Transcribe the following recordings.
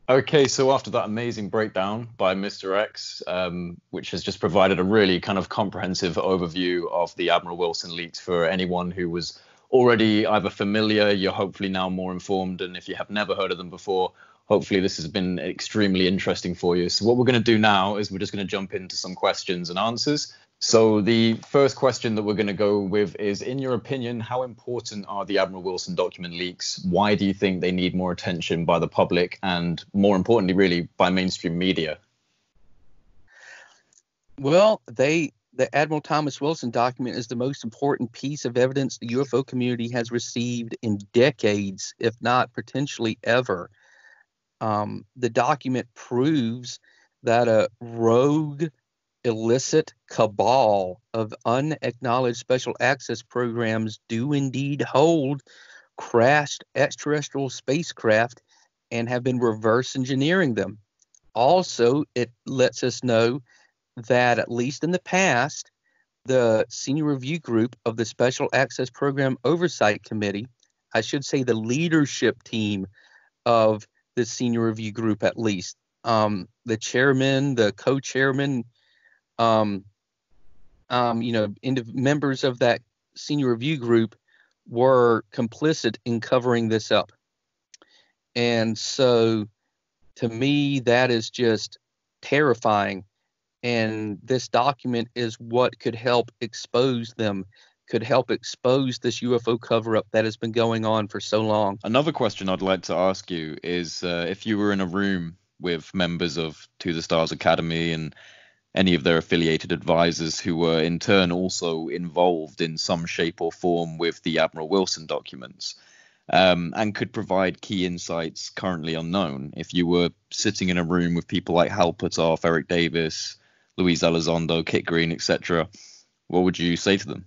Okay, so after that amazing breakdown by Mr. X, which has just provided a really kind of comprehensive overview of the Admiral Wilson leaks for anyone who was already either familiar, you're hopefully now more informed, and if you have never heard of them before, hopefully this has been extremely interesting for you. So what we're going to do now is we're just going to jump into some questions and answers. So the first question that we're going to go with is, in your opinion, how important are the Admiral Wilson document leaks? Why do you think they need more attention by the public and, more importantly, really by mainstream media? Well, the Admiral Thomas Wilson document is the most important piece of evidence the UFO community has received in decades, if not potentially ever. The document proves that a rogue, illicit cabal of unacknowledged special access programs do indeed hold crashed extraterrestrial spacecraft and have been reverse engineering them. Also, it lets us know that, at least in the past, the senior review group of the Special Access Program Oversight Committee, I should say the leadership team of the senior review group, at least, the chairman, the co-chairman, members of that senior review group were complicit in covering this up. And so, to me, that is just terrifying. And this document is what could help expose them, could help expose this UFO cover-up that has been going on for so long. Another question I'd like to ask you is, if you were in a room with members of To the Stars Academy and any of their affiliated advisors who were in turn also involved in some shape or form with the Admiral Wilson documents, and could provide key insights currently unknown. If you were sitting in a room with people like Hal Puthoff, Eric Davis, Luis Elizondo, Kit Green, etc., what would you say to them?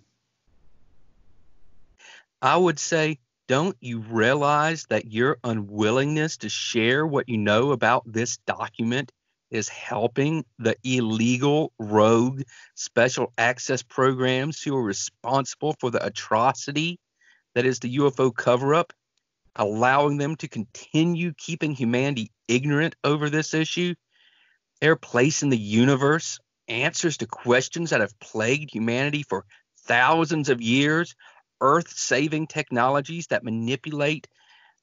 I would say, don't you realize that your unwillingness to share what you know about this document is helping the illegal, rogue special access programs who are responsible for the atrocity that is the UFO cover-up, allowing them to continue keeping humanity ignorant over this issue? Their place in the universe, answers to questions that have plagued humanity for thousands of years, earth-saving technologies that manipulate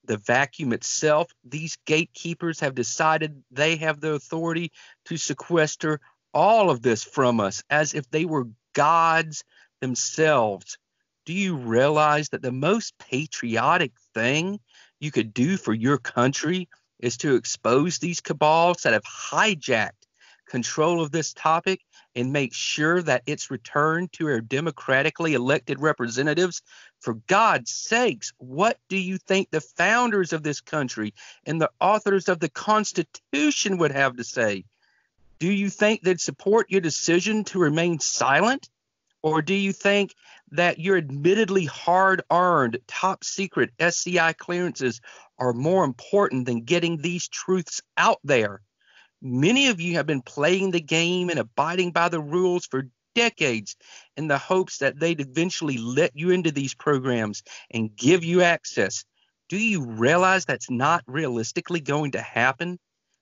the vacuum itself. These gatekeepers have decided they have the authority to sequester all of this from us as if they were gods themselves. Do you realize that the most patriotic thing you could do for your country is to expose these cabals that have hijacked control of this topic and make sure that it's returned to our democratically elected representatives? For God's sakes, what do you think the founders of this country and the authors of the Constitution would have to say? Do you think they'd support your decision to remain silent? Or do you think that your admittedly hard-earned, top-secret SCI clearances are more important than getting these truths out there? Many of you have been playing the game and abiding by the rules for decades in the hopes that they'd eventually let you into these programs and give you access. Do you realize that's not realistically going to happen?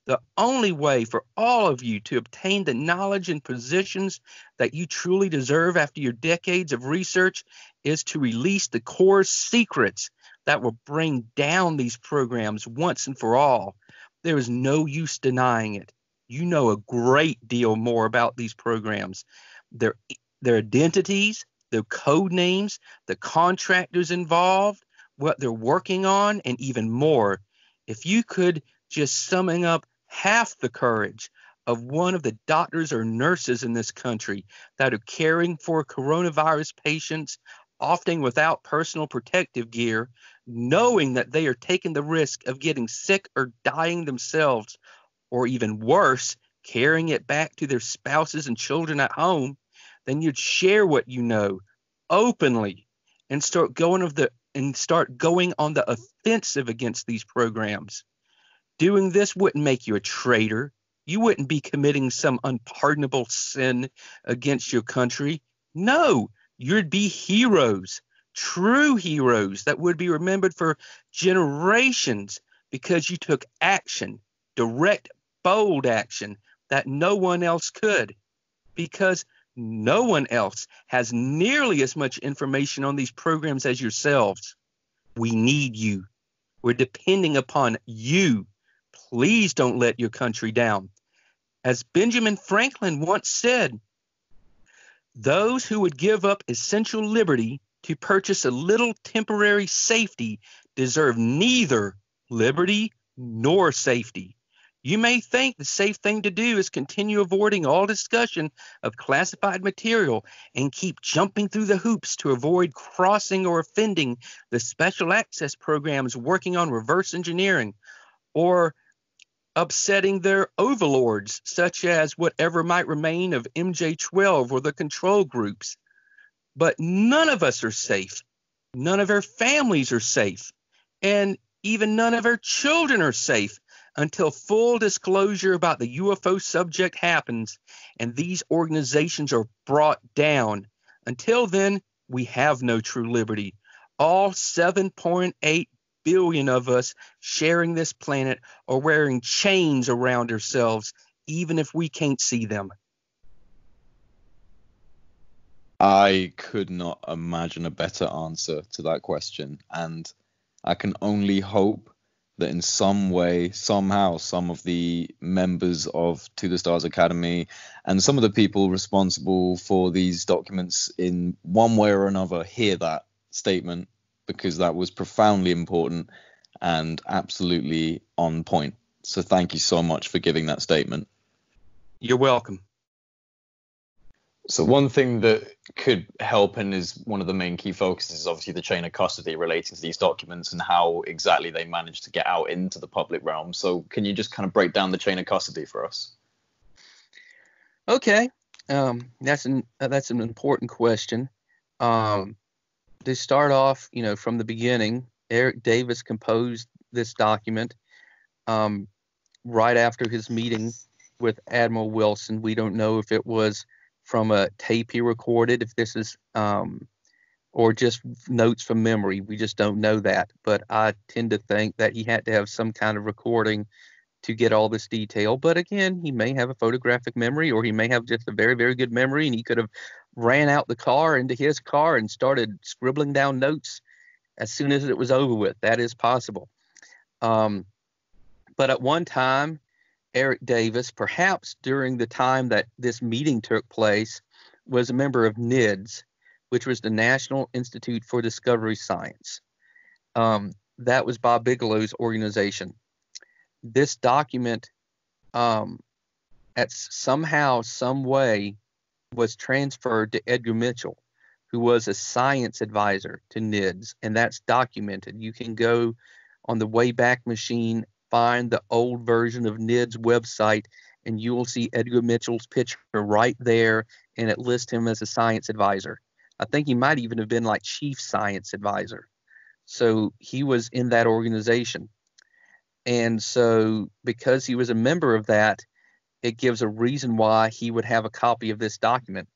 The only way for all of you to obtain the knowledge and positions that you truly deserve after your decades of research is to release the core secrets that will bring down these programs once and for all. There is no use denying it. You know a great deal more about these programs, their identities, their code names, the contractors involved, what they're working on, and even more. If you could just summing up half the courage of one of the doctors or nurses in this country that are caring for coronavirus patients, often without personal protective gear, knowing that they are taking the risk of getting sick or dying themselves, or even worse, carrying it back to their spouses and children at home, then you'd share what you know openly and start going on the offensive against these programs. Doing this wouldn't make you a traitor. You wouldn't be committing some unpardonable sin against your country. No, you'd be heroes, true heroes that would be remembered for generations because you took action. direct, bold action that no one else could, because no one else has nearly as much information on these programs as yourselves. We need you. We're depending upon you. Please don't let your country down. As Benjamin Franklin once said, those who would give up essential liberty to purchase a little temporary safety deserve neither liberty nor safety. You may think the safe thing to do is continue avoiding all discussion of classified material and keep jumping through the hoops to avoid crossing or offending the special access programs working on reverse engineering, or upsetting their overlords, such as whatever might remain of MJ-12 or the control groups. But none of us are safe. None of our families are safe. And even none of our children are safe until full disclosure about the UFO subject happens and these organizations are brought down. Until then, we have no true liberty. All 7.8 billion of us sharing this planet are wearing chains around ourselves, even if we can't see them. I could not imagine a better answer to that question, and I can only hope that in some way, somehow, some of the members of To the Stars Academy and some of the people responsible for these documents in one way or another hear that statement, because that was profoundly important and absolutely on point. So thank you so much for giving that statement. You're welcome. So one thing that could help, and is one of the main key focuses, is obviously the chain of custody relating to these documents and how exactly they managed to get out into the public realm. So can you just kind of break down the chain of custody for us? Okay, that's an important question. To start off, from the beginning, Eric Davis composed this document right after his meeting with Admiral Wilson. We don't know if it was from a tape he recorded, if this is or just notes from memory. We just don't know that, but I tend to think that he had to have some kind of recording to get all this detail. But again, he may have a photographic memory, or he may have just a very, very good memory, and he could have ran out the car into his car and started scribbling down notes as soon as it was over with. That is possible. But at one time, Eric Davis, perhaps during the time that this meeting took place, was a member of NIDS, which was the National Institute for Discovery Science. That was Bob Bigelow's organization. This document, at somehow, some way, was transferred to Edgar Mitchell, who was a science advisor to NIDS, and that's documented. You can go on the Wayback Machine, find the old version of NIDS website, and you will see Edgar Mitchell's picture right there, and it lists him as a science advisor. I think he might even have been like chief science advisor. So he was in that organization. And so because he was a member of that, it gives a reason why he would have a copy of this document.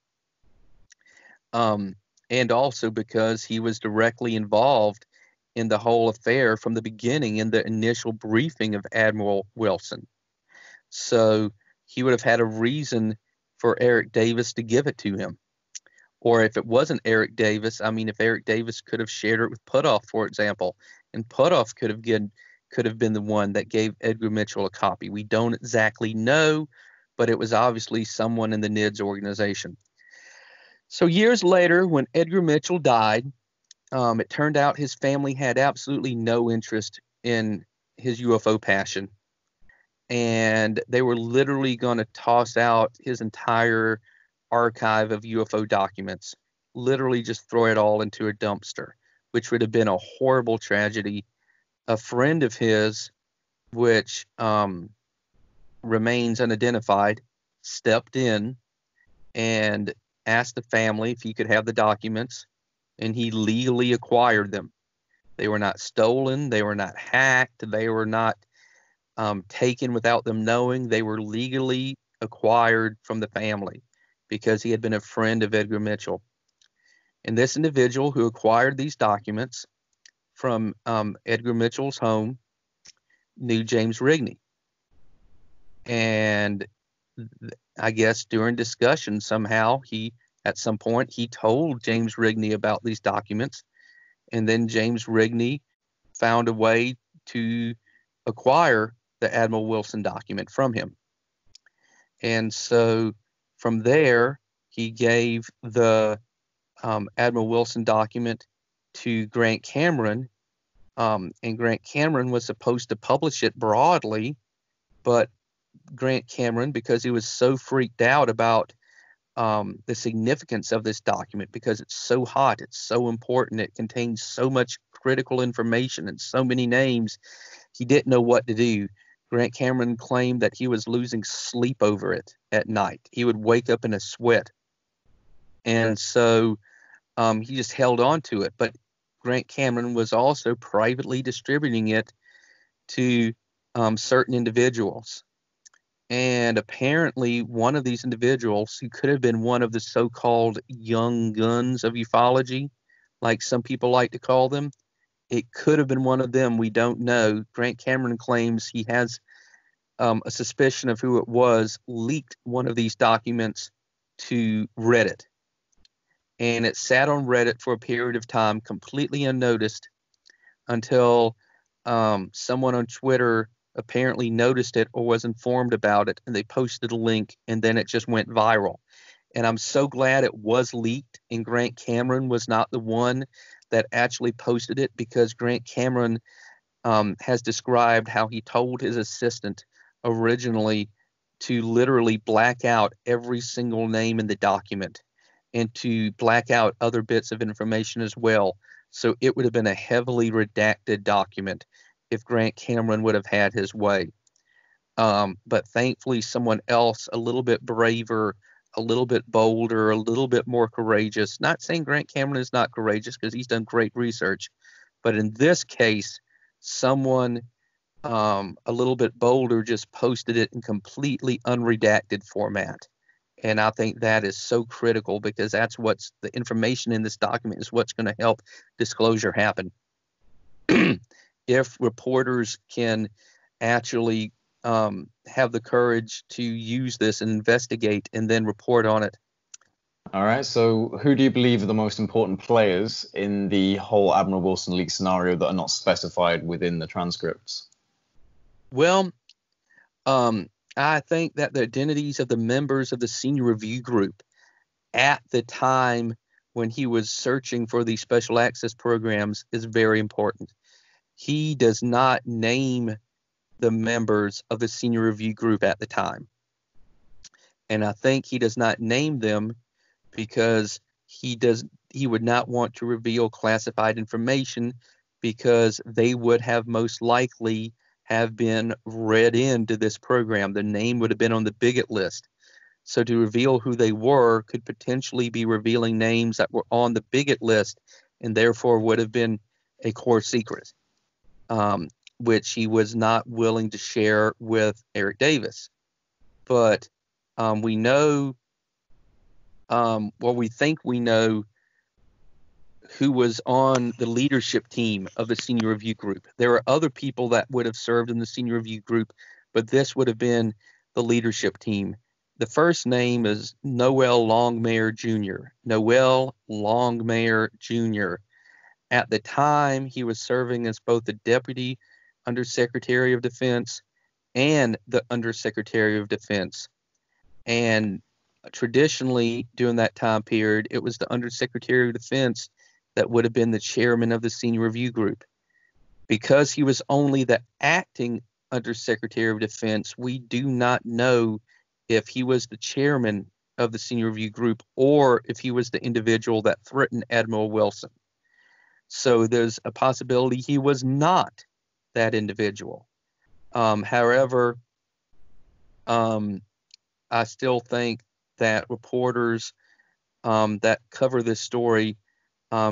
And also because he was directly involved in the whole affair from the beginning, in the initial briefing of Admiral Wilson. So he would have had a reason for Eric Davis to give it to him. Or if it wasn't Eric Davis, if Eric Davis could have shared it with Puthoff, for example, and Puthoff could have been the one that gave Edgar Mitchell a copy. We don't exactly know, but it was obviously someone in the NIDS organization. So years later, when Edgar Mitchell died, it turned out his family had absolutely no interest in his UFO passion, and they were literally going to toss out his entire archive of UFO documents, literally just throw it all into a dumpster, which would have been a horrible tragedy. A friend of his, which remains unidentified, stepped in and asked the family if he could have the documents, and he legally acquired them. They were not stolen. They were not hacked. They were not taken without them knowing. They were legally acquired from the family because he had been a friend of Edgar Mitchell. And this individual who acquired these documents from Edgar Mitchell's home knew James Rigney. And I guess during discussion, somehow at some point, he told James Rigney about these documents. And then James Rigney found a way to acquire the Admiral Wilson document from him. And so from there, he gave the Admiral Wilson document to Grant Cameron, and Grant Cameron was supposed to publish it broadly, but Grant Cameron, because he was so freaked out about the significance of this document, because it's so hot, it's so important, it contains so much critical information and so many names, he didn't know what to do. Grant Cameron claimed that he was losing sleep over it at night. He would wake up in a sweat. And so he just held on to it. But Grant Cameron was also privately distributing it to certain individuals. And apparently one of these individuals, who could have been one of the so-called young guns of ufology, like some people like to call them, it could have been one of them. We don't know. Grant Cameron claims he has a suspicion of who it was, leaked one of these documents to Reddit. And it sat on Reddit for a period of time, completely unnoticed, until someone on Twitter apparently noticed it or was informed about it, and they posted a link, and then it just went viral. And I'm so glad it was leaked and Grant Cameron was not the one that actually posted it, because Grant Cameron has described how he told his assistant originally to literally black out every single name in the document and to black out other bits of information as well. So it would have been a heavily redacted document if Grant Cameron would have had his way. But thankfully, someone else a little bit braver, a little bit bolder, a little bit more courageous, not saying Grant Cameron is not courageous, because he's done great research, but in this case, someone a little bit bolder just posted it in completely unredacted format. And I think that is so critical, because that's what's the information in this document is what's going to help disclosure happen. If reporters can actually have the courage to use this and investigate and then report on it. All right. So who do you believe are the most important players in the whole Admiral Wilson Leaks scenario that are not specified within the transcripts? Well, I think that the identities of the members of the senior review group at the time when he was searching for these special access programs is very important. He does not name the members of the senior review group at the time. And I think he does not name them because he would not want to reveal classified information, because they would have most likely have been read into this program. The name would have been on the bigot list. So to reveal who they were could potentially be revealing names that were on the bigot list and therefore would have been a core secret, which he was not willing to share with Eric Davis. But we know, we think we know who was on the leadership team of the senior review group. There are other people that would have served in the senior review group, but this would have been the leadership team. The first name is Noel Longmire Jr. Noel Longmire Jr. At the time, he was serving as both the Deputy Undersecretary of Defense and the Undersecretary of Defense. And traditionally, during that time period, it was the Undersecretary of Defense that would have been the chairman of the senior review group. Because he was only the acting Undersecretary of Defense, we do not know if he was the chairman of the senior review group or if he was the individual that threatened Admiral Wilson. So there's a possibility he was not that individual. However, I still think that reporters that cover this story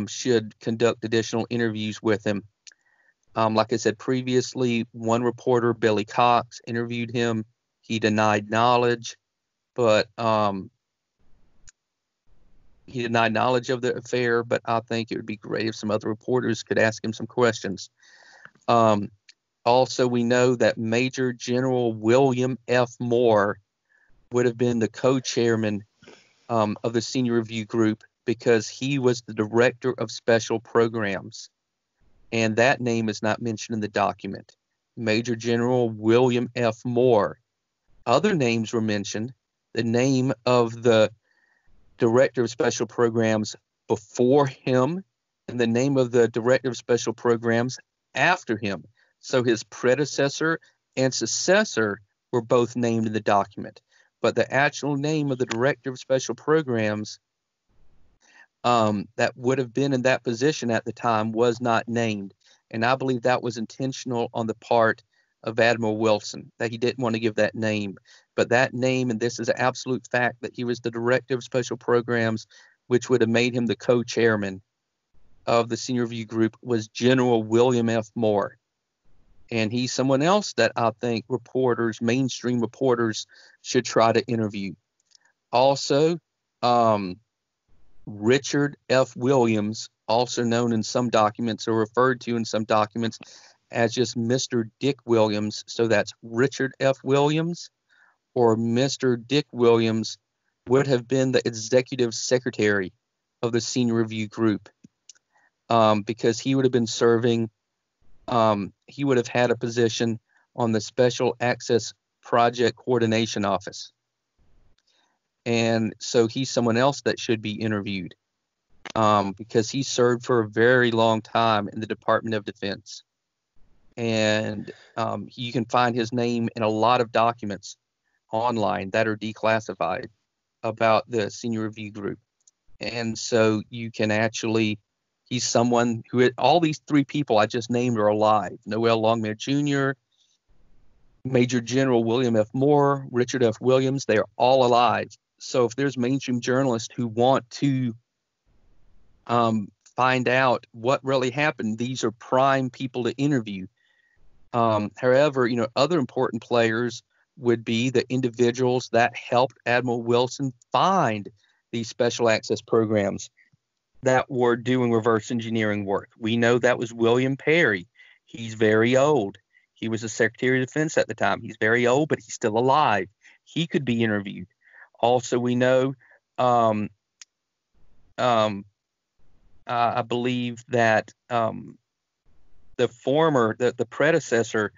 should conduct additional interviews with him. Like I said previously, one reporter, Billy Cox, interviewed him. He denied knowledge, but he denied knowledge of the affair, but I think it would be great if some other reporters could ask him some questions. Also, we know that Major General William F. Moore would have been the co-chairman of the senior review group because he was the director of special programs. And that name is not mentioned in the document. Major General William F. Moore. Other names were mentioned. The name of the director of special programs before him and the name of the director of special programs after him. So his predecessor and successor were both named in the document. But the actual name of the director of special programs that would have been in that position at the time was not named. And I believe that was intentional on the part of Admiral Wilson, that he didn't want to give that name. But that name, and this is an absolute fact, that he was the director of special programs, which would have made him the co-chairman of the senior review group, was General William F. Moore. And he's someone else that I think reporters, mainstream reporters, should try to interview. Also, Richard F. Williams, also known in some documents or referred to in some documents as just Mr. Dick Williams. So that's Richard F. Williams, or Mr. Dick Williams would have been the executive secretary of the senior review group, because he would have been serving, he would have had a position on the Special Access Project Coordination Office. And so he's someone else that should be interviewed, because he served for a very long time in the Department of Defense. And you can find his name in a lot of documents online that are declassified about the senior review group. And so you can actually, he's someone who, all these three people I just named are alive. Noel Longmire Jr., Major General William F. Moore, Richard F. Williams, they are all alive. So if there's mainstream journalists who want to find out what really happened, these are prime people to interview. However, other important players would be the individuals that helped Admiral Wilson find these special access programs that were doing reverse engineering work. We know that was William Perry. He's very old. He was the Secretary of Defense at the time. He's very old, but he's still alive. He could be interviewed. Also, we know, I believe that the predecessor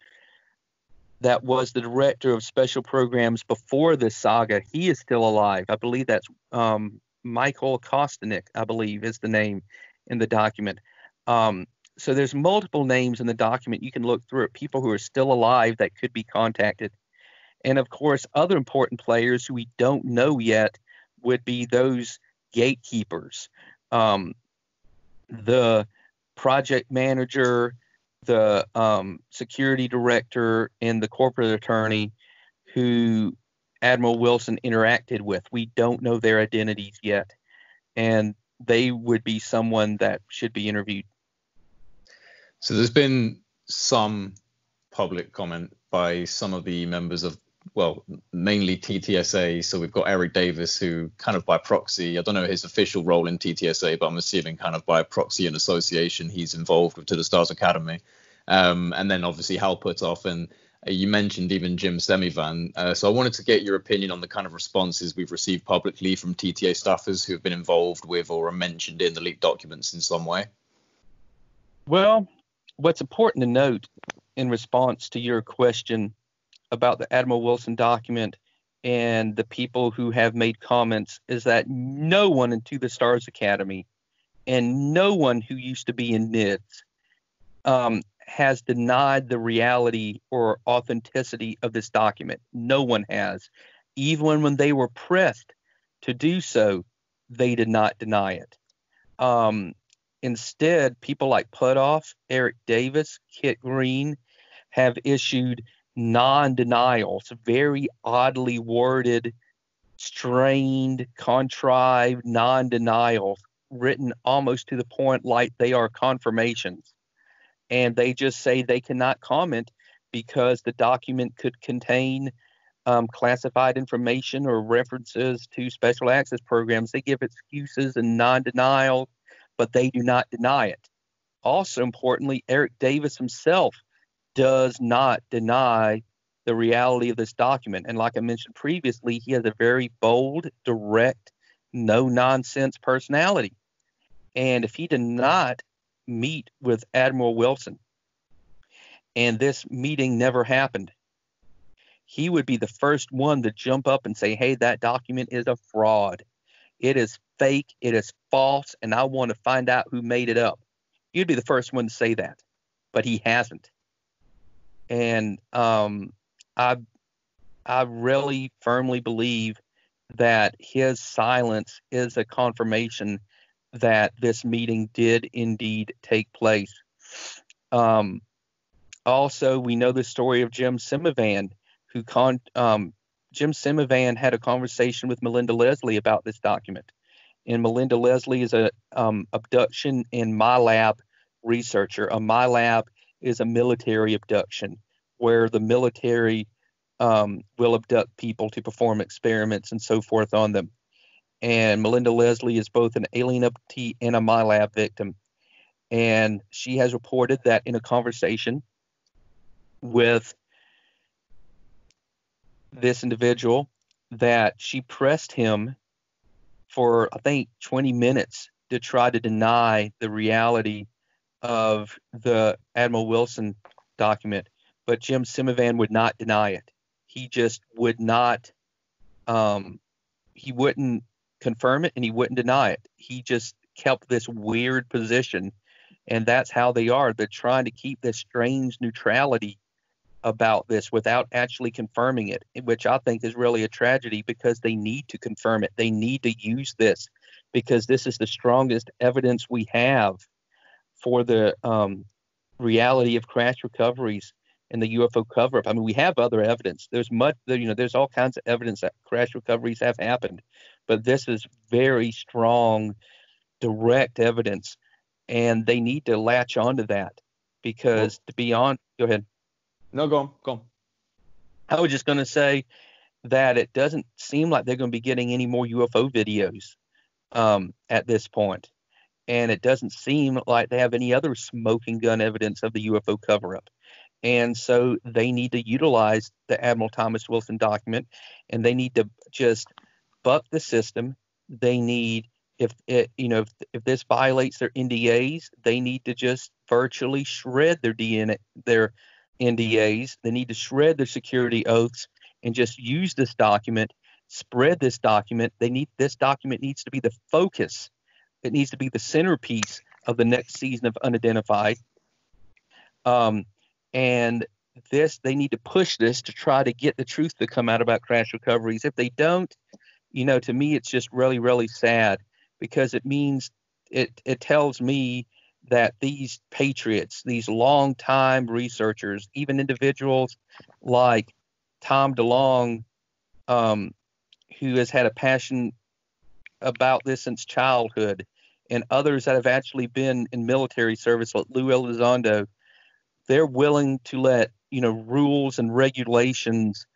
that was the director of special programs before this saga, he is still alive. I believe that's Michael Kostanek, I believe is the name in the document. So there's multiple names in the document. You can look through it, people who are still alive that could be contacted. And of course, other important players who we don't know yet would be those gatekeepers, the project manager, the security director, and the corporate attorney who Admiral Wilson interacted with. We don't know their identities yet, and they would be someone that should be interviewed. So there's been some public comment by some of the members of, well, mainly TTSA. So we've got Eric Davis, who kind of by proxy, I don't know his official role in TTSA, but I'm assuming kind of by proxy and association, he's involved with To the Stars Academy. And then obviously Hal Puthoff, and you mentioned even Jim Semivan. So I wanted to get your opinion on the kind of responses we've received publicly from TTA staffers who have been involved with or are mentioned in the leaked documents in some way. Well, what's important to note in response to your question about the Admiral Wilson document and the people who have made comments is that no one in To the Stars Academy and no one who used to be in NIDS has denied the reality or authenticity of this document. No one has. Even when they were pressed to do so, they did not deny it. Instead, people like Puthoff, Eric Davis, Kit Green have issued non-denials, very oddly worded, strained, contrived non-denials, written almost to the point like they are confirmations. And they just say they cannot comment because the document could contain classified information or references to special access programs. They give excuses and non-denial, but they do not deny it. Also importantly, Eric Davis himself does not deny the reality of this document. And like I mentioned previously, he has a very bold, direct, no-nonsense personality. And if he did not meet with Admiral Wilson, and this meeting never happened, he would be the first one to jump up and say, hey, that document is a fraud. It is fake. It is false. And I want to find out who made it up. He'd be the first one to say that. But he hasn't. And I really firmly believe that his silence is a confirmation that this meeting did indeed take place. Also, we know the story of Jim Semivan, Jim Semivan had a conversation with Melinda Leslie about this document. And Melinda Leslie is a abduction in MILAB researcher. A MILAB is a military abduction where the military will abduct people to perform experiments and so forth on them. And Melinda Leslie is both an alien abductee and a MILAB victim. And she has reported that in a conversation with this individual that she pressed him for, I think, 20 minutes to try to deny the reality of the Admiral Wilson document. But Jim Semivan would not deny it. He just would not, he wouldn't confirm it and he wouldn't deny it. He just kept this weird position. And that's how they are. They're trying to keep this strange neutrality about this without actually confirming it, which I think is really a tragedy because they need to confirm it. They need to use this because this is the strongest evidence we have for the reality of crash recoveries and the UFO cover-up. I mean, we have other evidence. There's there's all kinds of evidence that crash recoveries have happened, but this is very strong, direct evidence, and they need to latch onto that because go ahead. No, go on. I was just going to say that it doesn't seem like they're going to be getting any more UFO videos at this point. And it doesn't seem like they have any other smoking gun evidence of the UFO cover-up. And so they need to utilize the Admiral Thomas Wilson document, and they need to just buck the system. They need, if this violates their NDAs, they need to just virtually shred their NDAs. They need to shred their security oaths and just use this document, spread this document. This document needs to be the focus. It needs to be the centerpiece of the next season of Unidentified. And they need to push this to try to get the truth to come out about crash recoveries. If they don't, to me, it's just really, really sad because it means it tells me that these patriots, these longtime researchers, even individuals like Tom DeLonge, who has had a passion about this since childhood, and others that have actually been in military service, like Lou Elizondo, they're willing to let rules and regulations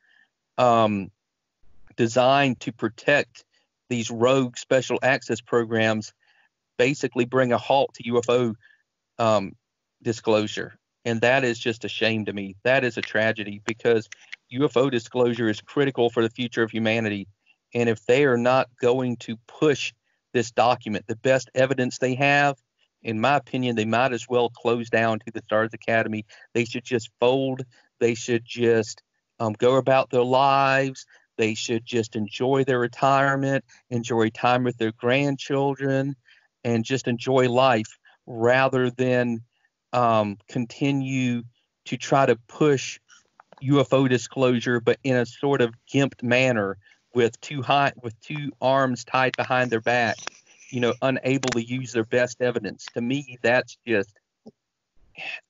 designed to protect these rogue special access programs basically bring a halt to UFO disclosure. And that is just a shame to me. That is a tragedy because UFO disclosure is critical for the future of humanity. And if they are not going to push this document, the best evidence they have, in my opinion, they might as well close down to the Stars Academy. They should just fold. They should just go about their lives. They should just enjoy their retirement, enjoy time with their grandchildren, and just enjoy life rather than continue to try to push UFO disclosure, but in a sort of gimped manner with two arms tied behind their back, unable to use their best evidence. To me, that's just,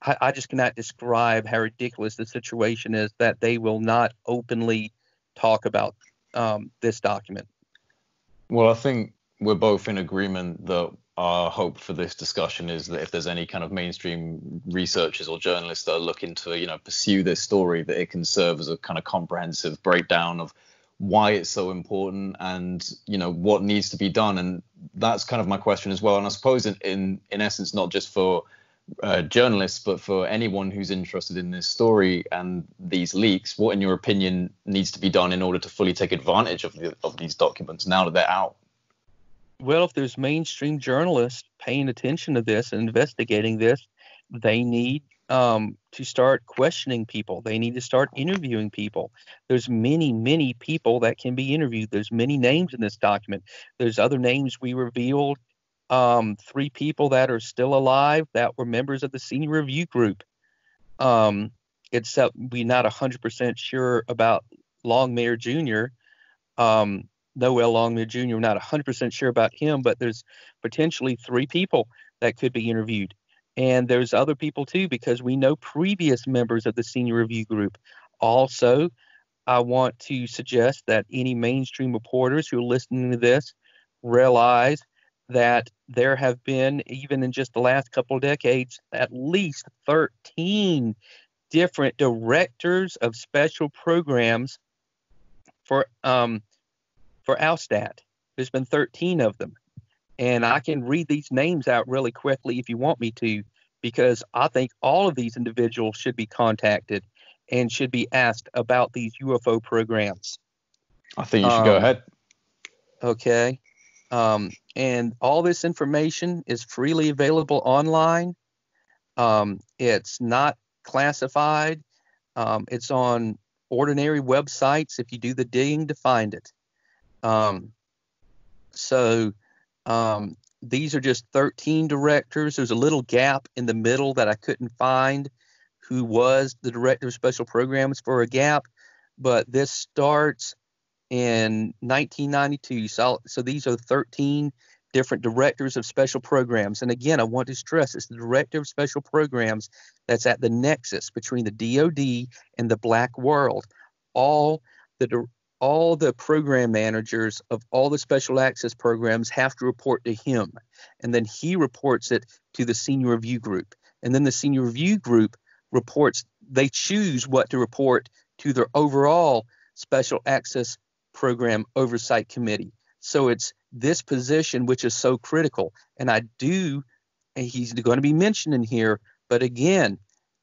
I just cannot describe how ridiculous the situation is that they will not openly talk about this document. Well, I think we're both in agreement that our hope for this discussion is that if there's any kind of mainstream researchers or journalists that are looking to, pursue this story, that it can serve as a kind of comprehensive breakdown of why it's so important and, what needs to be done. And that's kind of my question as well. And I suppose in essence, not just for journalists, but for anyone who's interested in this story and these leaks, what, in your opinion, needs to be done in order to fully take advantage of these documents now that they're out? Well, if there's mainstream journalists paying attention to this and investigating this, they need to start questioning people. They need to start interviewing people. There's many, many people that can be interviewed. There's many names in this document. There's other names we revealed. 3 people that are still alive that were members of the senior review group. Except we're not 100% sure about Longmire Jr. Noel Longmire Jr. We're not 100% sure about him, but there's potentially 3 people that could be interviewed. And there's other people too, because we know previous members of the senior review group. Also, I want to suggest that any mainstream reporters who are listening to this realize that there have been, even in just the last couple of decades, at least 13 different directors of special programs for ALSTAT. There's been 13 of them. And I can read these names out really quickly if you want me to, because I think all of these individuals should be contacted and should be asked about these UFO programs. I think you should go ahead. Okay. And all this information is freely available online. It's not classified. It's on ordinary websites if you do the digging to find it. These are just 13 directors. There's a little gap in the middle that I couldn't find who was the director of special programs for a gap, but this starts in 1992. So these are 13 different directors of special programs. And again, I want to stress it's the director of special programs that's at the nexus between the DoD and the black world. All the program managers of all the special access programs have to report to him, and then he reports it to the senior review group, and then the senior review group reports. They choose what to report to their overall special access program oversight committee. So it's this position which is so critical, and he's going to be mentioned in here, but again,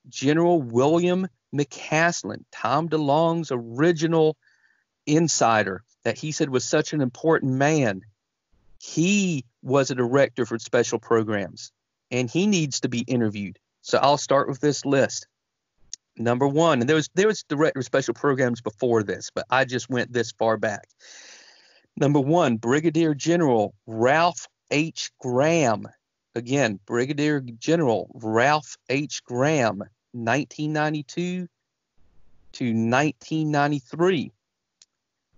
General William McCaslin, Tom DeLonge's original insider that he said was such an important man, he was a director for special programs, and he needs to be interviewed. So I'll start with this list. Number 1, and there was director of special programs before this, but I just went this far back. Number 1, Brigadier General Ralph H. Graham. Again, Brigadier General Ralph H. Graham, 1992 to 1993.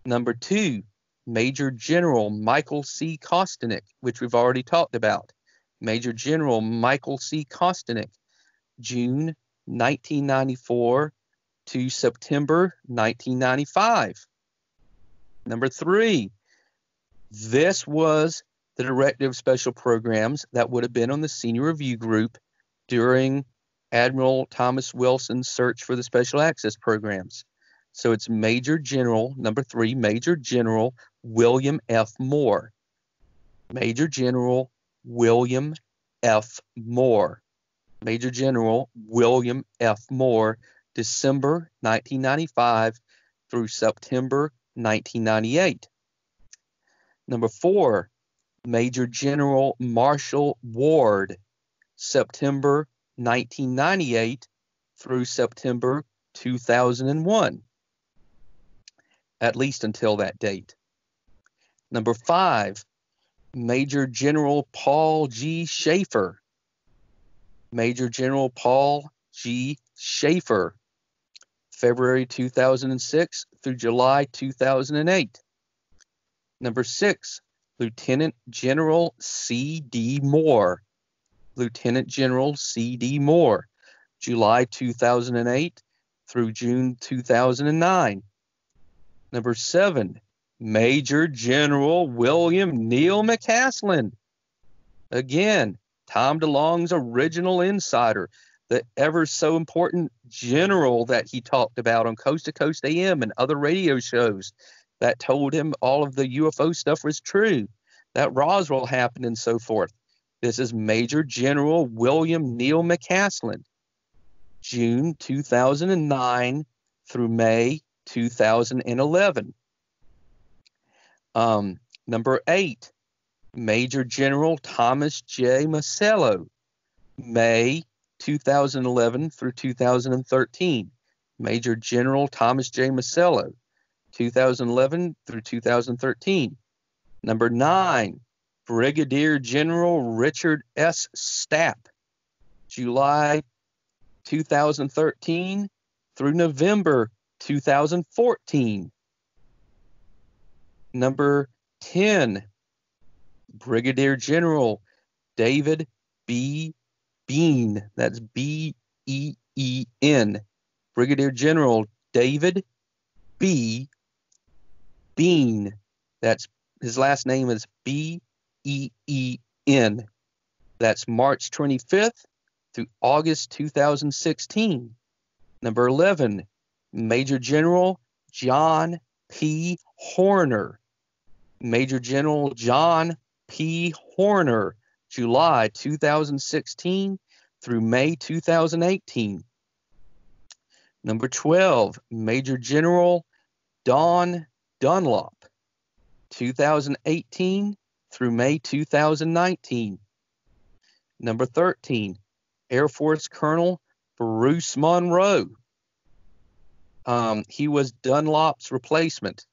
Number 2, Major General Michael C. Kostanek, which we've already talked about. Major General Michael C. Kostanek, June 1994 to September 1995. Number 3, this was the director of special programs that would have been on the senior review group during Admiral Thomas Wilson's search for the special access programs. So it's Major General, number 3, Major General William F. Moore. Major General William F. Moore. Major General William F. Moore, December 1995 through September 1998. Number 4, Major General Marshall Ward, September 1998 through September 2001. At least until that date. Number 5, Major General Paul G. Schaefer. Major General Paul G. Schaefer, February 2006 through July 2008. Number 6, Lieutenant General C.D. Moore. Lieutenant General C.D. Moore, July 2008 through June 2009. Number 7, Major General William Neil McCaslin. Again, Tom DeLonge's original insider, the ever so important general that he talked about on Coast to Coast AM and other radio shows that told him all of the UFO stuff was true, that Roswell happened and so forth. This is Major General William Neal McCaslin, June 2009 through May 2011. Number 8, Major General Thomas J. Masello, May 2011 through 2013. Major General Thomas J. Masello, 2011 through 2013. Number 9, Brigadier General Richard S. Stapp, July 2013 through November 2014. Number 10, Brigadier General David B. Bean. That's B-E-E-N. Brigadier General David B. Bean. That's his last name is B-E-E-N. That's March 25th through August 2016. Number 11, Major General John P. Horner. Major General John P. Horner, July 2016 through May 2018. Number 12, Major General Don Dunlop, 2018 through May 2019. Number 13, Air Force Colonel Bruce Monroe. He was Dunlop's replacement.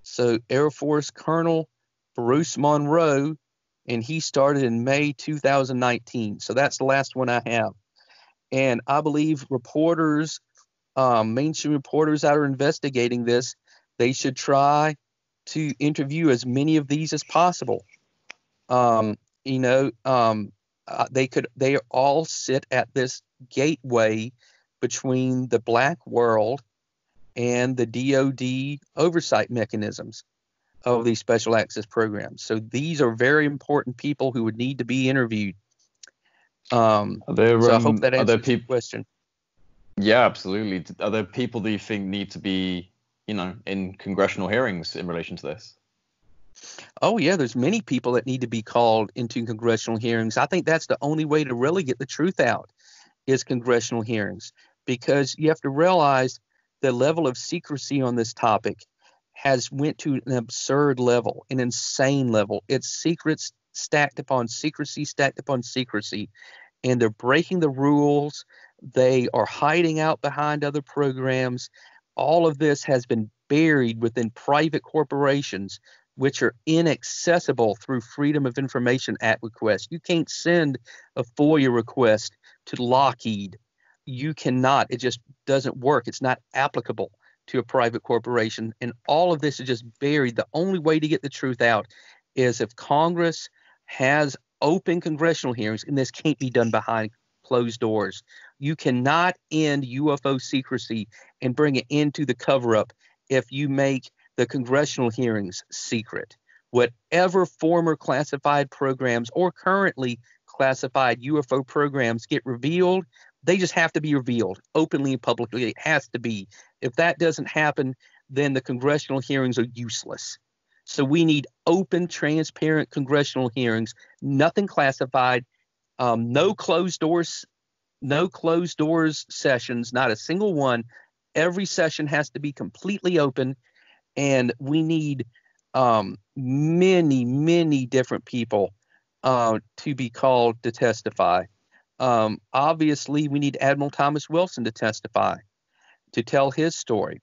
So Air Force Colonel Bruce Monroe, and he started in May 2019. So that's the last one I have. And I believe reporters, mainstream reporters that are investigating this, they should try to interview as many of these as possible. They all sit at this gateway between the black world and the DoD oversight mechanisms of these special access programs. So these are very important people who would need to be interviewed. So I hope that answers the question. Yeah, absolutely. Are there people that you think need to be, in congressional hearings in relation to this? Oh, yeah, there's many people that need to be called into congressional hearings. I think that's the only way to really get the truth out is congressional hearings, because you have to realize the level of secrecy on this topic has went to an absurd level, an insane level. It's secrets stacked upon secrecy, and they're breaking the rules. They are hiding out behind other programs. All of this has been buried within private corporations, which are inaccessible through Freedom of Information Act requests. You can't send a FOIA request to Lockheed. You cannot. It just doesn't work. It's not applicable to a private corporation. And all of this is just buried. The only way to get the truth out is if Congress has open congressional hearings, and this can't be done behind closed doors. You cannot end UFO secrecy and bring it into the cover-up if you make the congressional hearings secret. Whatever former classified programs or currently classified UFO programs get revealed, they just have to be revealed openly and publicly. It has to be. If that doesn't happen, then the congressional hearings are useless. So we need open, transparent congressional hearings, nothing classified, no closed doors sessions, not a single one. Every session has to be completely open, and we need many different people to be called to testify. Obviously, we need Admiral Thomas Wilson to testify, to tell his story.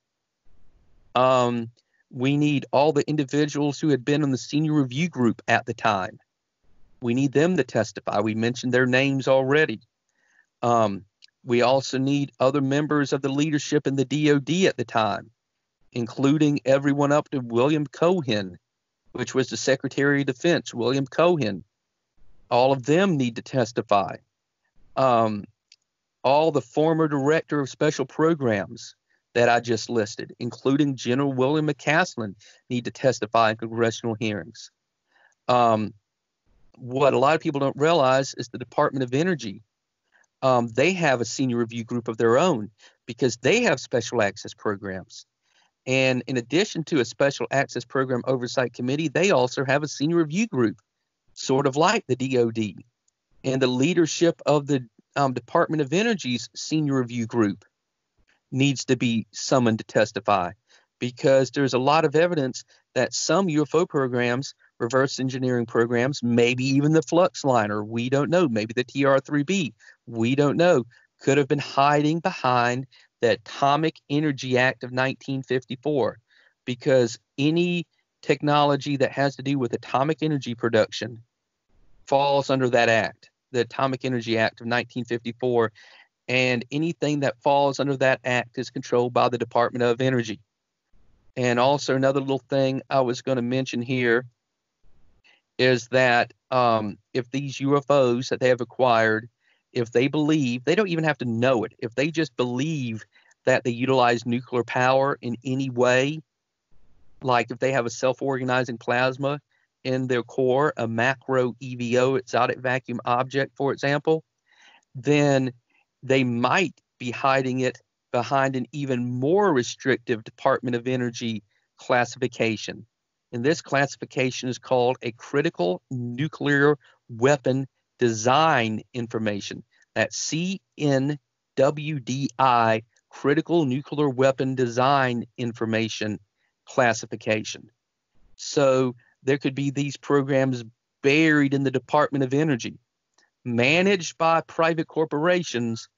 We need all the individuals who had been in the senior review group at the time. We need them to testify. We mentioned their names already. We also need other members of the leadership in the DoD at the time, including everyone up to William Cohen, which was the Secretary of Defense, William Cohen. All of them need to testify. All the former director of special programs that I just listed, including General William McCaslin, need to testify in congressional hearings. What a lot of people don't realize is the Department of Energy. They have a senior review group of their own because they have special access programs. And in addition to a special access program oversight committee, they also have a senior review group, sort of like the DoD. And the leadership of the Department of Energy's senior review group needs to be summoned to testify, because there's a lot of evidence that some UFO programs, reverse engineering programs, maybe even the Flux Liner, we don't know, maybe the TR-3B, we don't know, could have been hiding behind the Atomic Energy Act of 1954, because any technology that has to do with atomic energy production falls under that act, the Atomic Energy Act of 1954, and anything that falls under that act is controlled by the Department of Energy. And also another little thing I was going to mention here is that if these UFOs that they have acquired, if they believe, they don't even have to know it, if they just believe that they utilize nuclear power in any way, like if they have a self-organizing plasma in their core, a macro EVO, exotic vacuum object, for example, then they might be hiding it behind an even more restrictive Department of Energy classification. And this classification is called a critical nuclear weapon design information. That's CNWDI, critical nuclear weapon design information classification. So there could be these programs buried in the Department of Energy, managed by private corporations,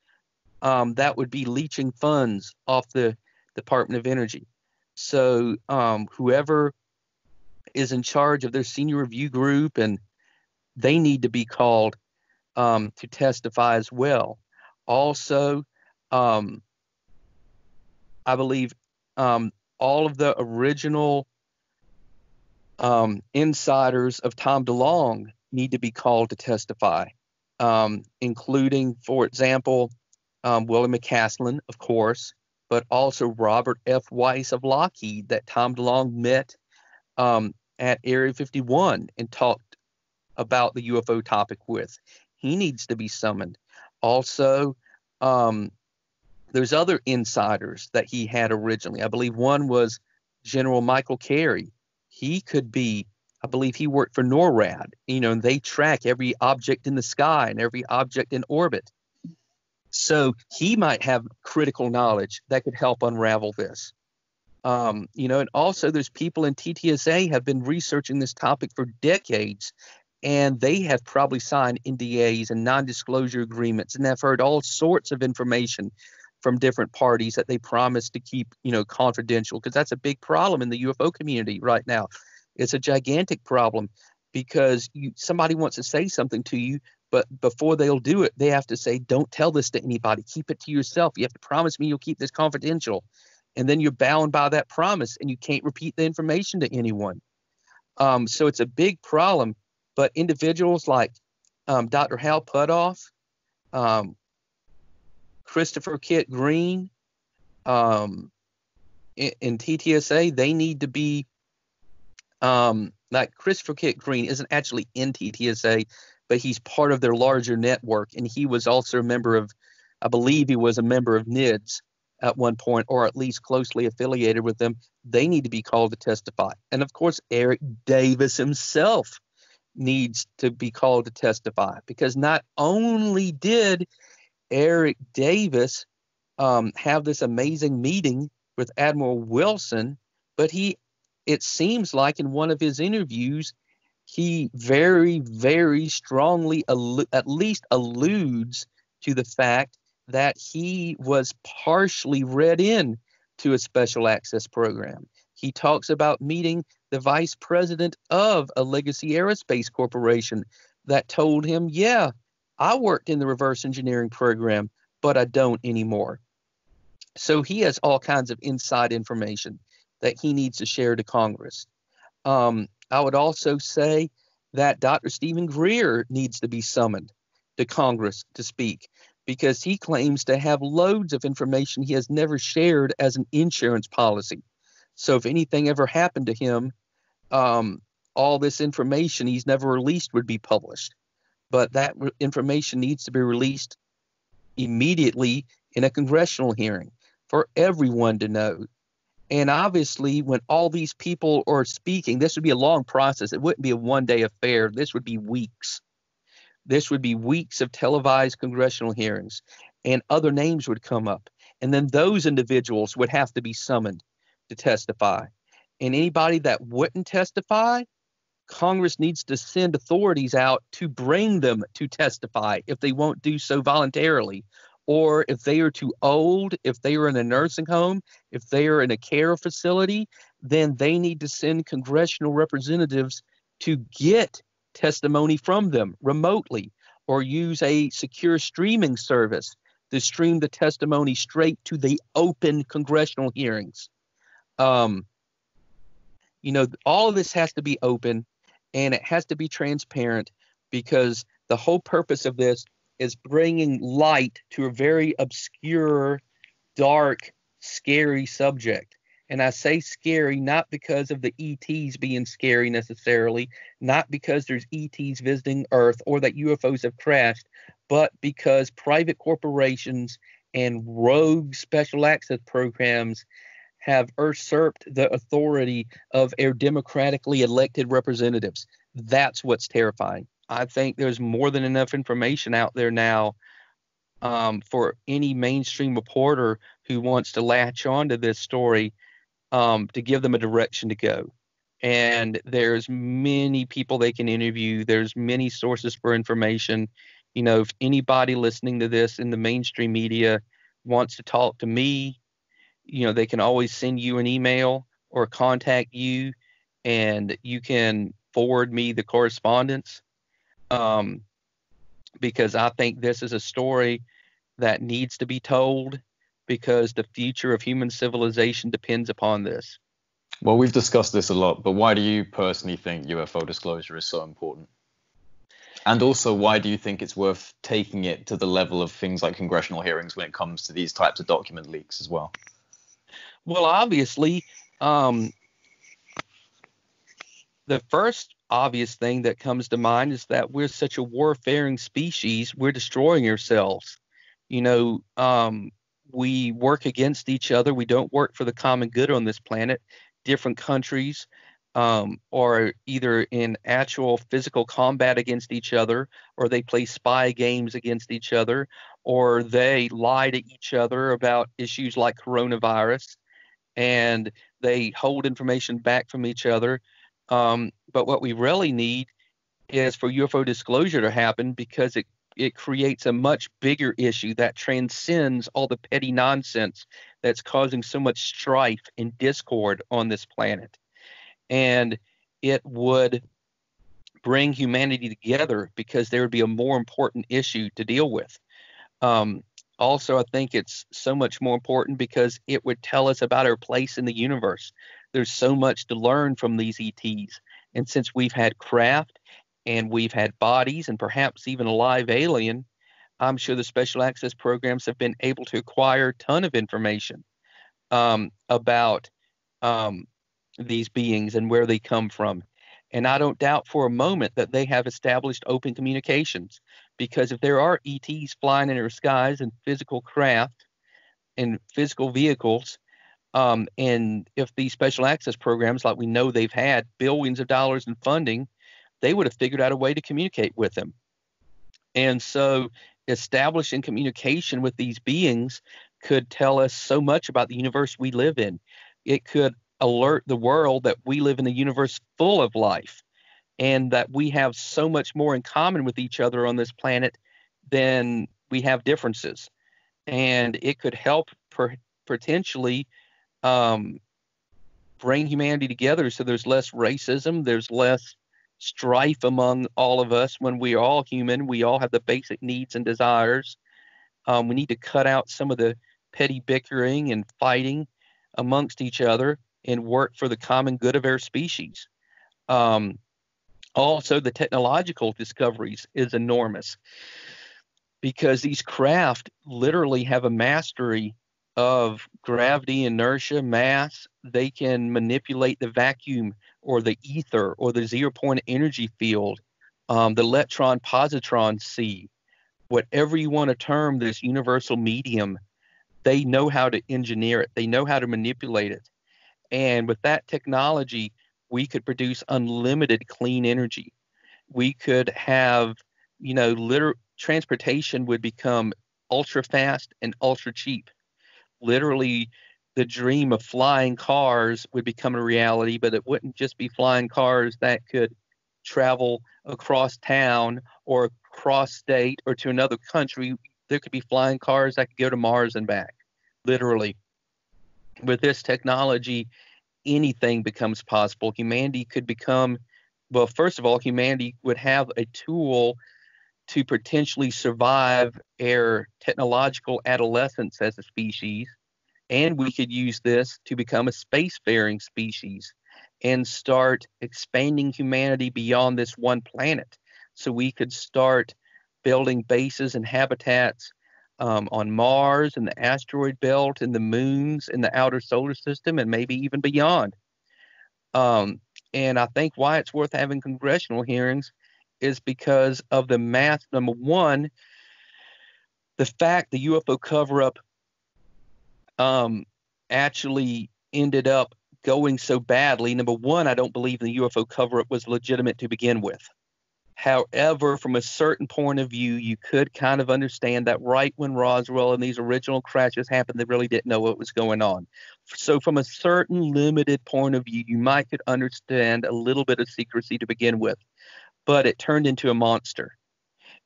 that would be leeching funds off the Department of Energy. So whoever is in charge of their senior review group, and they need to be called to testify as well. Also, I believe all of the original insiders of Tom DeLonge need to be called to testify, including, for example, William McCaslin, of course, but also Robert F. Weiss of Lockheed that Tom DeLonge met at Area 51 and talked about the UFO topic with. He needs to be summoned. Also, there's other insiders that he had originally. I believe one was General Michael Carey. He could be, I believe he worked for NORAD, and they track every object in the sky and every object in orbit. So he might have critical knowledge that could help unravel this. And also there's people in TTSA have been researching this topic for decades, and they have probably signed NDAs and non-disclosure agreements, and have heard all sorts of information from different parties that they promise to keep, confidential, because that's a big problem in the UFO community right now. It's a gigantic problem, because somebody wants to say something to you, but before they'll do it, they have to say, don't tell this to anybody. Keep it to yourself. You have to promise me you'll keep this confidential. And then you're bound by that promise, and you can't repeat the information to anyone. So it's a big problem. But individuals like Dr. Hal Puthoff, Christopher Kit Green, in TTSA, they need to be, like Christopher Kit Green isn't actually in TTSA, but he's part of their larger network. And he was also a member of, I believe he was a member of NIDS at one point, or at least closely affiliated with them. They need to be called to testify. And of course, Eric Davis himself needs to be called to testify, because not only did Eric Davis have this amazing meeting with Admiral Wilson, but it seems like in one of his interviews, he very, very strongly at least alludes to the fact that he was partially read in to a special access program. He talks about meeting the vice president of a legacy aerospace corporation that told him, yeah, I worked in the reverse engineering program, but I don't anymore. So he has all kinds of inside information that he needs to share to Congress. I would also say that Dr. Stephen Greer needs to be summoned to Congress to speak, because he claims to have loads of information he has never shared as an insurance policy. So if anything ever happened to him, all this information he's never released would be published. But that information needs to be released immediately in a congressional hearing for everyone to know. And obviously, when all these people are speaking, this would be a long process. It wouldn't be a one-day affair. This would be weeks. This would be weeks of televised congressional hearings, and other names would come up. And then those individuals would have to be summoned to testify. And anybody that wouldn't testify, Congress needs to send authorities out to bring them to testify if they won't do so voluntarily, or if they are too old, if they are in a nursing home, if they are in a care facility, then they need to send congressional representatives to get testimony from them remotely, or use a secure streaming service to stream the testimony straight to the open congressional hearings. All of this has to be open, and it has to be transparent, because the whole purpose of this is bringing light to a very obscure, dark, scary subject. And I say scary not because of the ETs being scary necessarily, not because there's ETs visiting Earth or that UFOs have crashed, but because private corporations and rogue special access programs have usurped the authority of our democratically elected representatives. That's what's terrifying. I think there's more than enough information out there now for any mainstream reporter who wants to latch on to this story to give them a direction to go. And there's many people they can interview. There's many sources for information. If anybody listening to this in the mainstream media wants to talk to me, they can always send you an email or contact you, and you can forward me the correspondence, because I think this is a story that needs to be told, because the future of human civilization depends upon this. Well, we've discussed this a lot, but why do you personally think UFO disclosure is so important? And also, why do you think it's worth taking it to the level of things like congressional hearings when it comes to these types of document leaks as well? Well, obviously, the first obvious thing that comes to mind is that we're such a warfaring species, we're destroying ourselves. We work against each other. We don't work for the common good on this planet. Different countries are either in actual physical combat against each other, or they play spy games against each other, or they lie to each other about issues like coronavirus, and they hold information back from each other. But what we really need is for UFO disclosure to happen, because it creates a much bigger issue that transcends all the petty nonsense that's causing so much strife and discord on this planet. And it would bring humanity together, because there would be a more important issue to deal with. Also, I think it's so much more important because it would tell us about our place in the universe. There's so much to learn from these ETs. And since we've had craft and we've had bodies and perhaps even a live alien, I'm sure the special access programs have been able to acquire a ton of information about these beings and where they come from. And I don't doubt for a moment that they have established open communications, because if there are ETs flying in our skies in physical craft and physical vehicles, and if these special access programs, like we know they've had billions of dollars in funding, they would have figured out a way to communicate with them. And so establishing communication with these beings could tell us so much about the universe we live in. It could alert the world that we live in a universe full of life, and that we have so much more in common with each other on this planet than we have differences. And it could help potentially bring humanity together, so there's less racism, there's less strife among all of us. When we are all human, we all have the basic needs and desires. We need to cut out some of the petty bickering and fighting amongst each other and work for the common good of our species. Also, the technological discoveries is enormous, because these craft literally have a mastery of gravity, inertia, mass. They can manipulate the vacuum or the ether or the zero-point energy field, the electron-positron sea, whatever you want to term this universal medium. They know how to engineer it. They know how to manipulate it. And with that technology, we could produce unlimited clean energy. We could have transportation would become ultra fast and ultra cheap. Literally, the dream of flying cars would become a reality, but it wouldn't just be flying cars that could travel across town or across state or to another country. There could be flying cars that could go to Mars and back. Literally, with this technology, anything becomes possible. Humanity could become, well, first of all, humanity would have a tool to potentially survive our technological adolescence as a species. And we could use this to become a spacefaring species and start expanding humanity beyond this one planet. So we could start building bases and habitats on Mars and the asteroid belt and the moons in the outer solar system and maybe even beyond. And I think why it's worth having congressional hearings is because of the math. Number one, the fact the UFO cover-up actually ended up going so badly. Number one, I don't believe the UFO cover-up was legitimate to begin with. However, from a certain point of view, you could kind of understand that right when Roswell and these original crashes happened, they really didn't know what was going on. So from a certain limited point of view, you might could understand a little bit of secrecy to begin with, but it turned into a monster.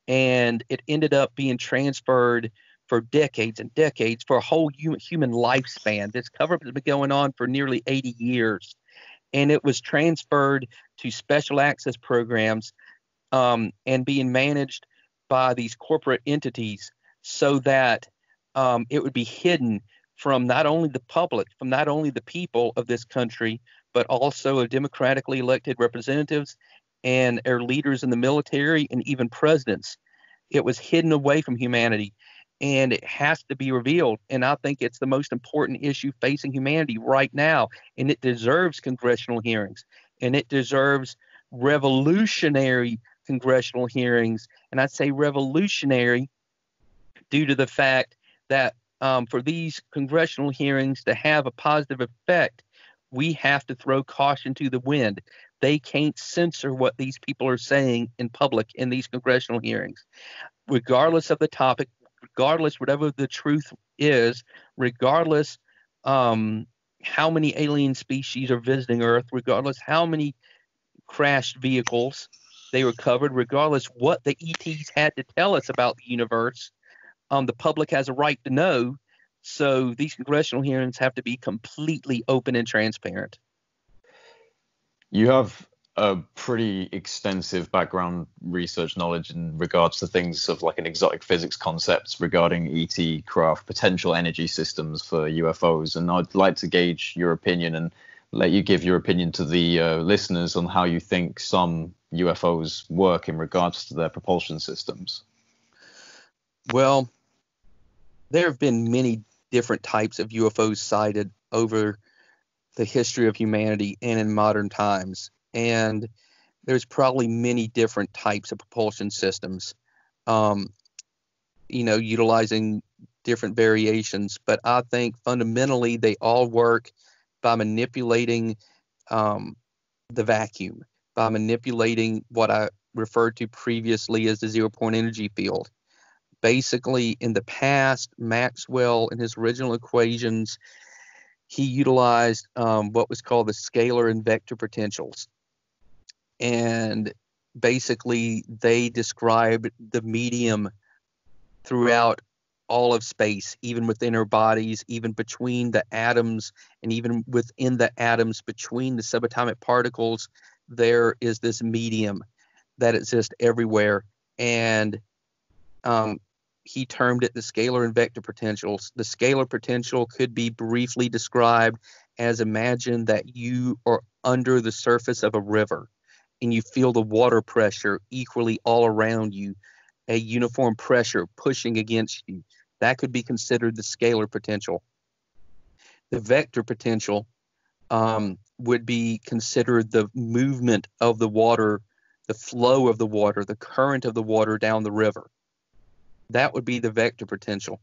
And it ended up being transferred for decades and decades, for a whole human lifespan. This cover-up has been going on for nearly 80 years. And it was transferred to special access programs and being managed by these corporate entities so that it would be hidden from not only the public, from not only the people of this country, but also of democratically elected representatives and our leaders in the military and even presidents. It was hidden away from humanity, and it has to be revealed. And I think it's the most important issue facing humanity right now, and it deserves congressional hearings, and it deserves revolutionary congressional hearings. And I'd say revolutionary due to the fact that for these congressional hearings to have a positive effect, we have to throw caution to the wind. They can't censor what these people are saying in public in these congressional hearings, regardless of the topic, regardless whatever the truth is, regardless how many alien species are visiting Earth, regardless how many crashed vehicles they recovered, regardless what the ETs had to tell us about the universe. The public has a right to know. So these congressional hearings have to be completely open and transparent. You have a pretty extensive background research knowledge in regards to things of like an exotic physics concepts regarding ET craft, potential energy systems for UFOs. And I'd like to gauge your opinion and let you give your opinion to the listeners on how you think some UFOs work in regards to their propulsion systems. Well, there have been many different types of UFOs cited over the history of humanity and in modern times. And there's probably many different types of propulsion systems, utilizing different variations. But I think fundamentally they all work by manipulating the vacuum, by manipulating what I referred to previously as the zero-point energy field. Basically, in the past, Maxwell, in his original equations, he utilized what was called the scalar and vector potentials. And basically, they described the medium throughout all of space, even within our bodies, even between the atoms, and even within the atoms between the subatomic particles, there is this medium that exists everywhere. And he termed it the scalar and vector potentials. The scalar potential could be briefly described as, imagine that you are under the surface of a river and you feel the water pressure equally all around you, a uniform pressure pushing against you. That could be considered the scalar potential. The vector potential would be considered the movement of the water, the flow of the water, the current of the water down the river. That would be the vector potential.